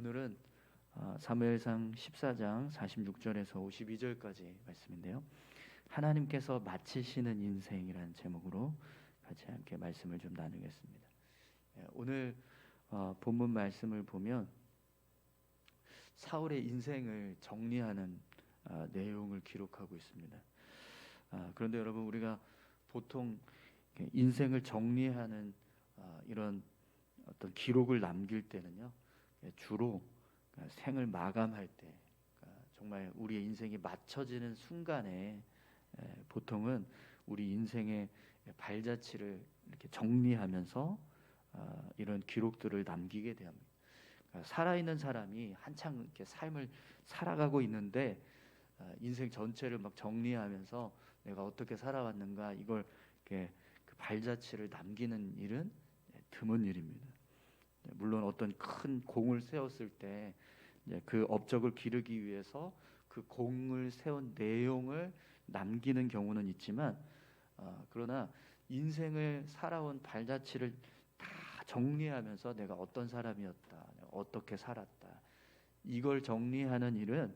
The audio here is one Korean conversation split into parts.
오늘은 사무엘상 14장 46절에서 52절까지 말씀인데요. 하나님께서 마치시는 인생이라는 제목으로 같이 함께 말씀을 좀 나누겠습니다. 오늘 본문 말씀을 보면 사울의 인생을 정리하는 내용을 기록하고 있습니다. 그런데 여러분, 우리가 보통 인생을 정리하는 이런 어떤 기록을 남길 때는요, 주로 생을 마감할 때, 정말 우리의 인생이 맞춰지는 순간에 보통은 우리 인생의 발자취를 이렇게 정리하면서 이런 기록들을 남기게 됩니다. 살아있는 사람이 한창 이렇게 삶을 살아가고 있는데 인생 전체를 막 정리하면서 내가 어떻게 살아왔는가, 이걸 이렇게 그 발자취를 남기는 일은 드문 일입니다. 물론 어떤 큰 공을 세웠을 때 그 업적을 기르기 위해서 그 공을 세운 내용을 남기는 경우는 있지만, 그러나 인생을 살아온 발자취를 다 정리하면서 내가 어떤 사람이었다, 어떻게 살았다, 이걸 정리하는 일은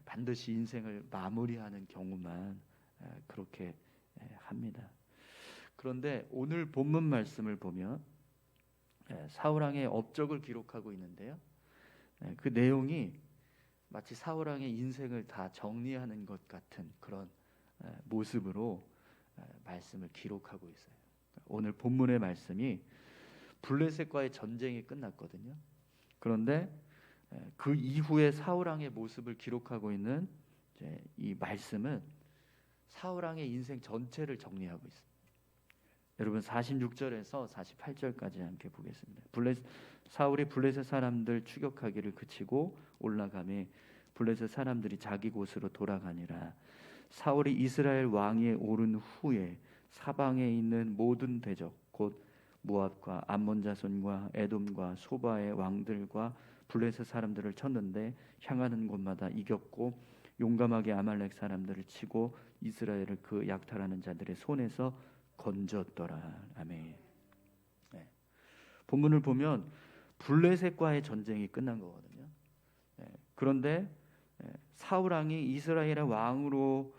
반드시 인생을 마무리하는 경우만 그렇게 합니다. 그런데 오늘 본문 말씀을 보면 사울왕의 업적을 기록하고 있는데요, 그 내용이 마치 사울왕의 인생을 다 정리하는 것 같은 그런 모습으로 말씀을 기록하고 있어요. 오늘 본문의 말씀이 블레셋과의 전쟁이 끝났거든요. 그런데 그 이후에 사울왕의 모습을 기록하고 있는 이 말씀은 사울왕의 인생 전체를 정리하고 있습니다. 여러분, 46절에서 48절까지 함께 보겠습니다. 사울이 블레셋 사람들 추격하기를 그치고 올라가매 블레셋 사람들이 자기 곳으로 돌아가니라. 사울이 이스라엘 왕위에 오른 후에 사방에 있는 모든 대적 곧 모압과 암몬 자손과 에돔과 소바의 왕들과 블레셋 사람들을 쳤는데 향하는 곳마다 이겼고 용감하게 아말렉 사람들을 치고 이스라엘을 그 약탈하는 자들의 손에서 건졌더라. 아멘. 본문을 보면 블레셋과의 전쟁이 끝난 거거든요. 그런데 사울 왕이 이스라엘의 왕으로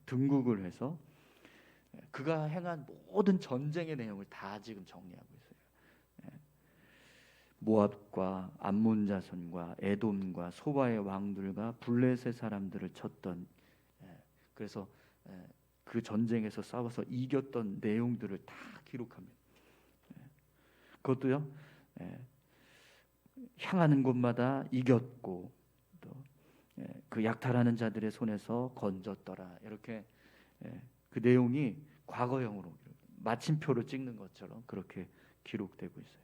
등극을 해서 그가 행한 모든 전쟁의 내용을 다 지금 정리하고 있어요. 모압과 암몬 자손과 에돔과 소바의 왕들과 블레셋 사람들을 쳤던, 그래서 그 전쟁에서 싸워서 이겼던 내용들을 다 기록합니다. 그것도요, 향하는 곳마다 이겼고 또 그 약탈하는 자들의 손에서 건졌더라. 이렇게 그 내용이 과거형으로 마침표를 찍는 것처럼 그렇게 기록되고 있어요.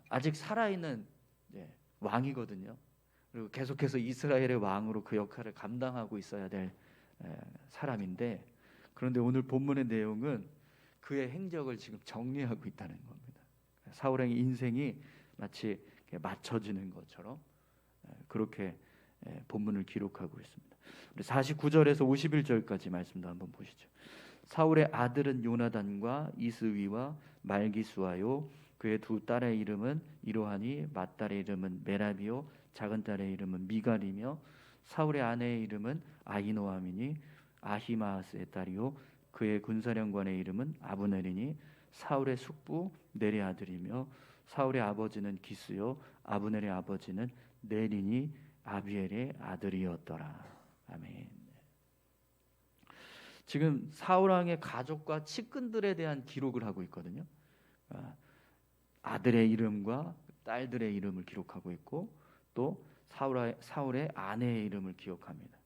아직 살아있는 왕이거든요. 그리고 계속해서 이스라엘의 왕으로 그 역할을 감당하고 있어야 될 사람인데, 그런데 오늘 본문의 내용은 그의 행적을 지금 정리하고 있다는 겁니다. 사울의 인생이 마치 맞춰지는 것처럼 그렇게 본문을 기록하고 있습니다. 우리 49절에서 51절까지 말씀도 한번 보시죠. 사울의 아들은 요나단과 이스위와 말기수아요. 그의 두 딸의 이름은 이로하니, 맏딸의 이름은 메라비요, 작은 딸의 이름은 미갈이며, 사울의 아내의 이름은 아히노아미니 아히마아스의 딸이요, 그의 군사령관의 이름은 아브넬이니 사울의 숙부 넬의 아들이며, 사울의 아버지는 기스요, 아브넬의 아버지는 넬이니 아비엘의 아들이었더라. 아멘. 지금 사울 왕의 가족과 측근들에 대한 기록을 하고 있거든요. 아들의 이름과 딸들의 이름을 기록하고 있고, 또 사울의 아내의 이름을 기억합니다.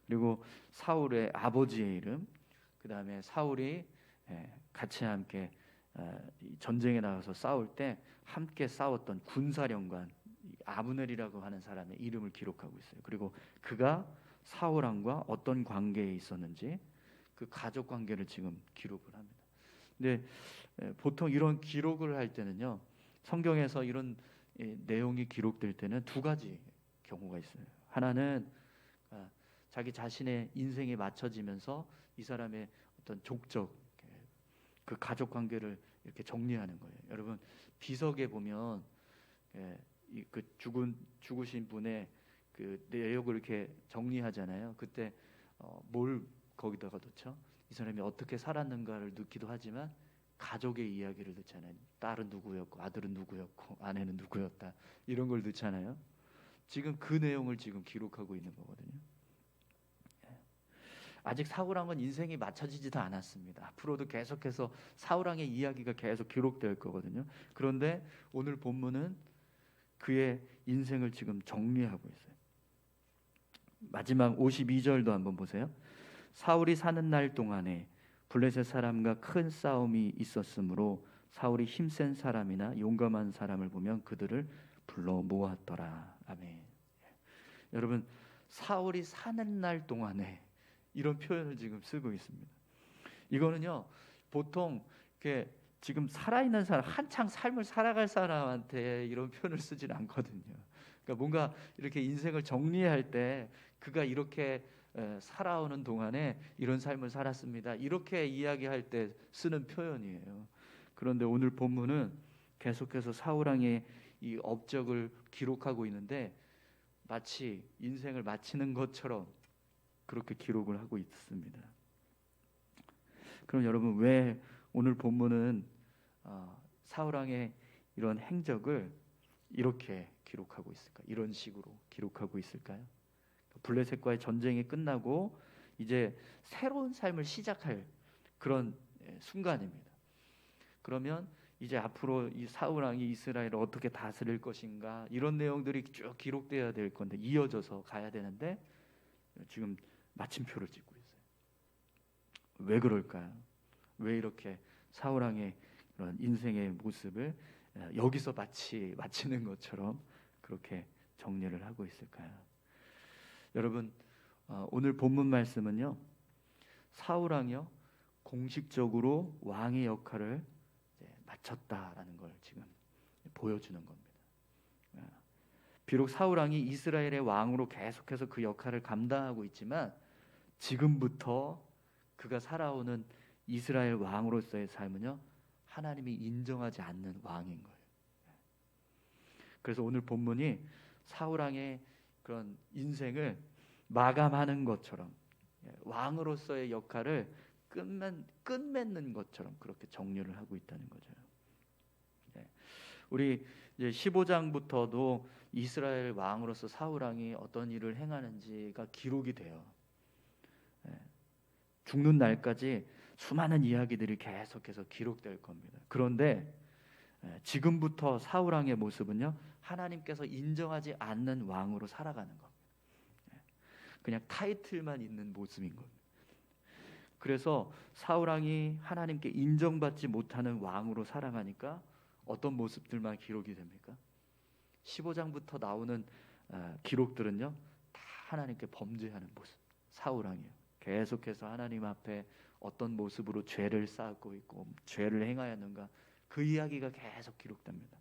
그리고 사울의 아버지의 이름, 그 다음에 사울이 같이 함께 전쟁에 나가서 싸울 때 함께 싸웠던 군사령관 아브넬이라고 하는 사람의 이름을 기록하고 있어요. 그리고 그가 사울 왕과 어떤 관계에 있었는지 그 가족 관계를 지금 기록을 합니다. 근데 보통 이런 기록을 할 때는요, 성경에서 이런 내용이 기록될 때는 두 가지 경우가 있어요. 하나는 자기 자신의 인생에 맞춰지면서 이 사람의 어떤 족적, 그 가족 관계를 이렇게 정리하는 거예요. 여러분 비석에 보면 그 죽으신 분의 그 내역을 이렇게 정리하잖아요. 그때 뭘 거기다가 넣죠? 이 사람이 어떻게 살았는가를 넣기도 하지만 가족의 이야기를 넣잖아요. 딸은 누구였고 아들은 누구였고 아내는 누구였다 이런 걸 넣잖아요. 지금 그 내용을 지금 기록하고 있는 거거든요. 아직 사울왕은 인생이 맞춰지지도 않았습니다. 앞으로도 계속해서 사울왕의 이야기가 계속 기록될 거거든요. 그런데 오늘 본문은 그의 인생을 지금 정리하고 있어요. 마지막 52절도 한번 보세요. 사울이 사는 날 동안에 블레셋 사람과 큰 싸움이 있었으므로 사울이 힘센 사람이나 용감한 사람을 보면 그들을 불러 모았더라. 아멘. 여러분 사울이 사는 날 동안에 이런 표현을 지금 쓰고 있습니다. 이거는요 보통 이렇게 지금 살아있는 사람 한창 삶을 살아갈 사람한테 이런 표현을 쓰진 않거든요. 그러니까 뭔가 이렇게 인생을 정리할 때 그가 이렇게 살아오는 동안에 이런 삶을 살았습니다. 이렇게 이야기할 때 쓰는 표현이에요. 그런데 오늘 본문은 계속해서 사울왕의 이 업적을 기록하고 있는데 마치 인생을 마치는 것처럼 그렇게 기록을 하고 있습니다. 그럼 여러분 왜 오늘 본문은 사울왕의 이런 행적을 이렇게 기록하고 있을까? 이런 식으로 기록하고 있을까요? 블레셋과의 전쟁이 끝나고 이제 새로운 삶을 시작할 그런 순간입니다. 그러면 이제 앞으로 이 사울왕이 이스라엘을 어떻게 다스릴 것인가 이런 내용들이 쭉 기록돼야 될 건데 이어져서 가야 되는데 지금 마침표를 찍고 있어요. 왜 그럴까요? 왜 이렇게 사울왕의 그런 인생의 모습을 여기서 마치는 것처럼 그렇게 정리를 하고 있을까요? 여러분 오늘 본문 말씀은요 사울왕이요 공식적으로 왕의 역할을 마쳤다라는 걸 지금 보여주는 겁니다. 비록 사울왕이 이스라엘의 왕으로 계속해서 그 역할을 감당하고 있지만 지금부터 그가 살아오는 이스라엘 왕으로서의 삶은요 하나님이 인정하지 않는 왕인 거예요. 그래서 오늘 본문이 사울왕의 그런 인생을 마감하는 것처럼 왕으로서의 역할을 끝맺는 것처럼 그렇게 정리를 하고 있다는 거죠. 우리 이제 15장부터도 이스라엘 왕으로서 사울왕이 어떤 일을 행하는지가 기록이 돼요. 죽는 날까지 수많은 이야기들이 계속해서 기록될 겁니다. 그런데 지금부터 사울왕의 모습은요 하나님께서 인정하지 않는 왕으로 살아가는 겁니다. 그냥 타이틀만 있는 모습인 겁니다. 그래서 사울왕이 하나님께 인정받지 못하는 왕으로 살아가니까 어떤 모습들만 기록이 됩니까? 15장부터 나오는 기록들은요 다 하나님께 범죄하는 모습. 사울왕이요 계속해서 하나님 앞에 어떤 모습으로 죄를 쌓고 있고 죄를 행하였는가 그 이야기가 계속 기록됩니다.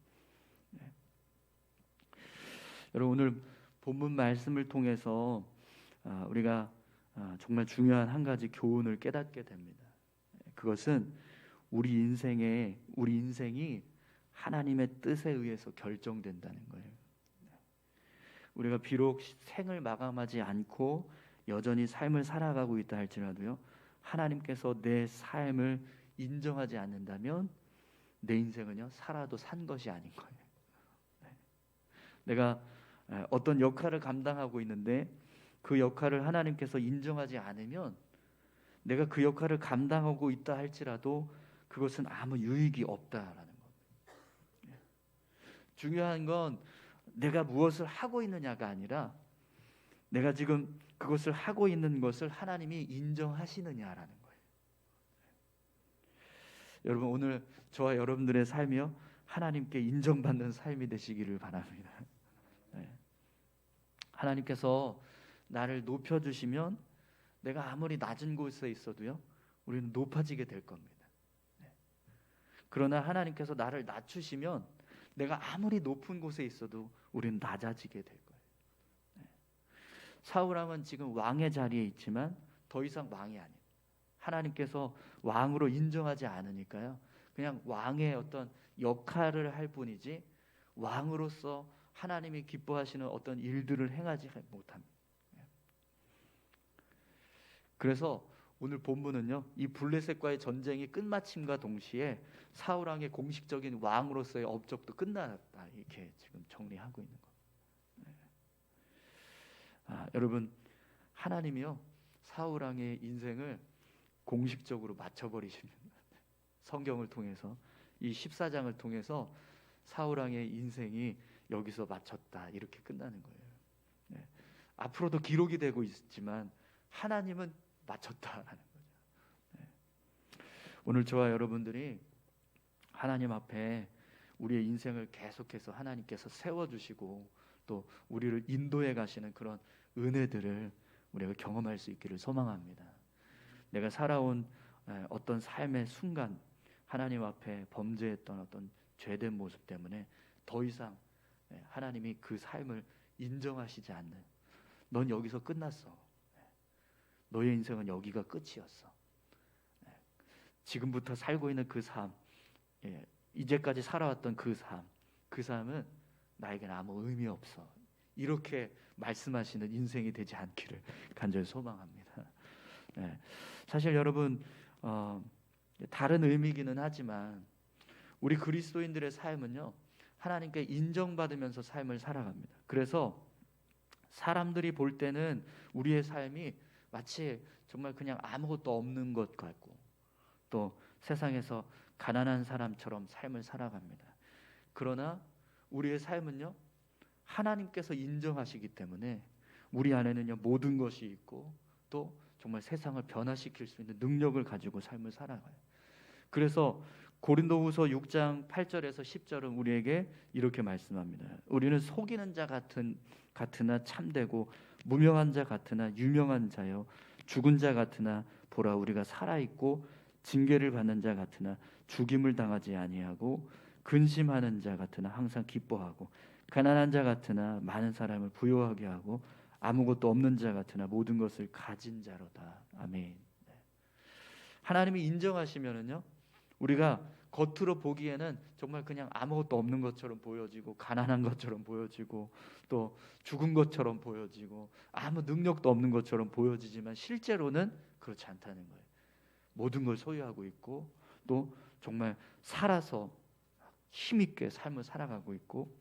여러분 오늘 본문 말씀을 통해서 우리가 정말 중요한 한 가지 교훈을 깨닫게 됩니다. 그것은 우리 인생이 하나님의 뜻에 의해서 결정된다는 거예요. 우리가 비록 생을 마감하지 않고 여전히 삶을 살아가고 있다 할지라도요 하나님께서 내 삶을 인정하지 않는다면 내 인생은요 살아도 산 것이 아닌 거예요. 내가 어떤 역할을 감당하고 있는데 그 역할을 하나님께서 인정하지 않으면 내가 그 역할을 감당하고 있다 할지라도 그것은 아무 유익이 없다라는 겁니다. 중요한 건 내가 무엇을 하고 있느냐가 아니라 내가 지금 그것을 하고 있는 것을 하나님이 인정하시느냐라는 거예요. 여러분 오늘 저와 여러분들의 삶이요 하나님께 인정받는 삶이 되시기를 바랍니다. 하나님께서 나를 높여주시면 내가 아무리 낮은 곳에 있어도요 우리는 높아지게 될 겁니다. 그러나 하나님께서 나를 낮추시면 내가 아무리 높은 곳에 있어도 우리는 낮아지게 될 거예요. 사울왕은 지금 왕의 자리에 있지만 더 이상 왕이 아니에요. 하나님께서 왕으로 인정하지 않으니까요 그냥 왕의 어떤 역할을 할 뿐이지 왕으로서 하나님이 기뻐하시는 어떤 일들을 행하지 못합니다. 그래서 오늘 본문은요, 이 블레셋과의 전쟁이 끝마침과 동시에 사울 왕의 공식적인 왕으로서의 업적도 끝났다, 이렇게 지금 정리하고 있는 거예요. 여러분, 하나님이요 사울 왕의 인생을 공식적으로 맞춰버리십니다. 성경을 통해서 이 14장을 통해서 사울 왕의 인생이 여기서 마쳤다, 이렇게 끝나는 거예요. 앞으로도 기록이 되고 있지만 하나님은 마쳤다라는 거죠. 오늘 저와 여러분들이 하나님 앞에 우리의 인생을 계속해서 하나님께서 세워주시고 또 우리를 인도해 가시는 그런 은혜들을 우리가 경험할 수 있기를 소망합니다. 내가 살아온 어떤 삶의 순간 하나님 앞에 범죄했던 어떤 죄된 모습 때문에 더 이상 하나님이 그 삶을 인정하시지 않는, 넌 여기서 끝났어, 너의 인생은 여기가 끝이었어, 지금부터 살고 있는 그 삶, 이제까지 살아왔던 그 삶은 나에게는 아무 의미 없어, 이렇게 말씀하시는 인생이 되지 않기를 간절히 소망합니다. 사실 여러분, 다른 의미기는 하지만 우리 그리스도인들의 삶은요 하나님께 인정받으면서 삶을 살아갑니다. 그래서 사람들이 볼 때는 우리의 삶이 마치 정말 그냥 아무것도 없는 것 같고 또 세상에서 가난한 사람처럼 삶을 살아갑니다. 그러나 우리의 삶은요 하나님께서 인정하시기 때문에 우리 안에는요 모든 것이 있고 또 정말 세상을 변화시킬 수 있는 능력을 가지고 삶을 살아가요. 그래서 고린도후서 6장 8절에서 10절은 우리에게 이렇게 말씀합니다. 우리는 속이는 자 같으나 참되고 무명한 자 같으나 유명한 자요, 죽은 자 같으나 보라 우리가 살아있고 징계를 받는 자 같으나 죽임을 당하지 아니하고 근심하는 자 같으나 항상 기뻐하고 가난한 자 같으나 많은 사람을 부요하게 하고 아무것도 없는 자 같으나 모든 것을 가진 자로다. 아멘. 하나님이 인정하시면은요 우리가 겉으로 보기에는 정말 그냥 아무것도 없는 것처럼 보여지고 가난한 것처럼 보여지고 또 죽은 것처럼 보여지고 아무 능력도 없는 것처럼 보여지지만 실제로는 그렇지 않다는 거예요. 모든 걸 소유하고 있고 또 정말 살아서 힘있게 삶을 살아가고 있고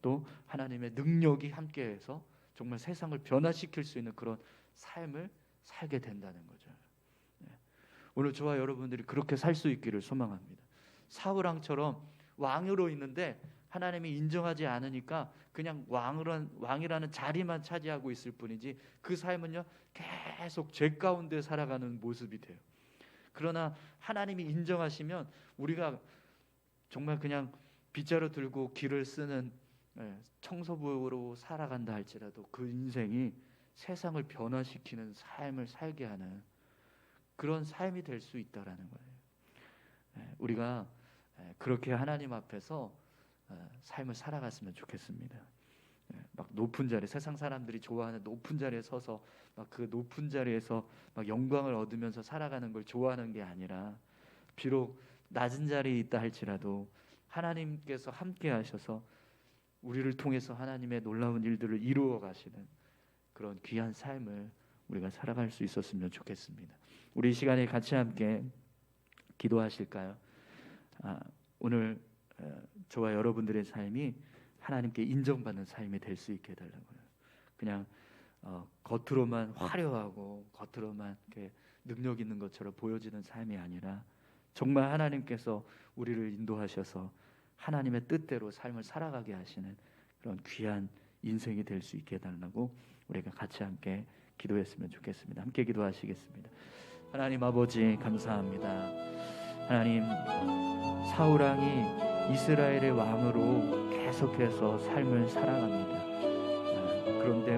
또 하나님의 능력이 함께해서 정말 세상을 변화시킬 수 있는 그런 삶을 살게 된다는 거죠. 오늘 저와 여러분들이 그렇게 살 수 있기를 소망합니다. 사울 왕처럼 왕으로 있는데 하나님이 인정하지 않으니까 그냥 왕이라는 자리만 차지하고 있을 뿐이지 그 삶은요 계속 죄 가운데 살아가는 모습이 돼요. 그러나 하나님이 인정하시면 우리가 정말 그냥 빗자루 들고 길을 쓰는 청소부로 살아간다 할지라도 그 인생이 세상을 변화시키는 삶을 살게 하는 그런 삶이 될 수 있다라는 거예요. 우리가 그렇게 하나님 앞에서 삶을 살아갔으면 좋겠습니다. 막 높은 자리, 세상 사람들이 좋아하는 높은 자리에 서서 막 그 높은 자리에서 막 영광을 얻으면서 살아가는 걸 좋아하는 게 아니라 비록 낮은 자리에 있다 할지라도 하나님께서 함께 하셔서 우리를 통해서 하나님의 놀라운 일들을 이루어 가시는 그런 귀한 삶을 우리가 살아갈 수 있었으면 좋겠습니다. 우리 이 시간에 같이 함께 기도하실까요? 오늘 저와 여러분들의 삶이 하나님께 인정받는 삶이 될 수 있게 해달라고요. 그냥 겉으로만 화려하고 겉으로만 이렇게 능력 있는 것처럼 보여지는 삶이 아니라 정말 하나님께서 우리를 인도하셔서 하나님의 뜻대로 삶을 살아가게 하시는 그런 귀한 인생이 될 수 있게 해달라고 우리가 같이 함께 기도했으면 좋겠습니다. 함께 기도하시겠습니다. 하나님 아버지 감사합니다. 하나님 사울 왕이 이스라엘의 왕으로 계속해서 삶을 살아갑니다. 그런데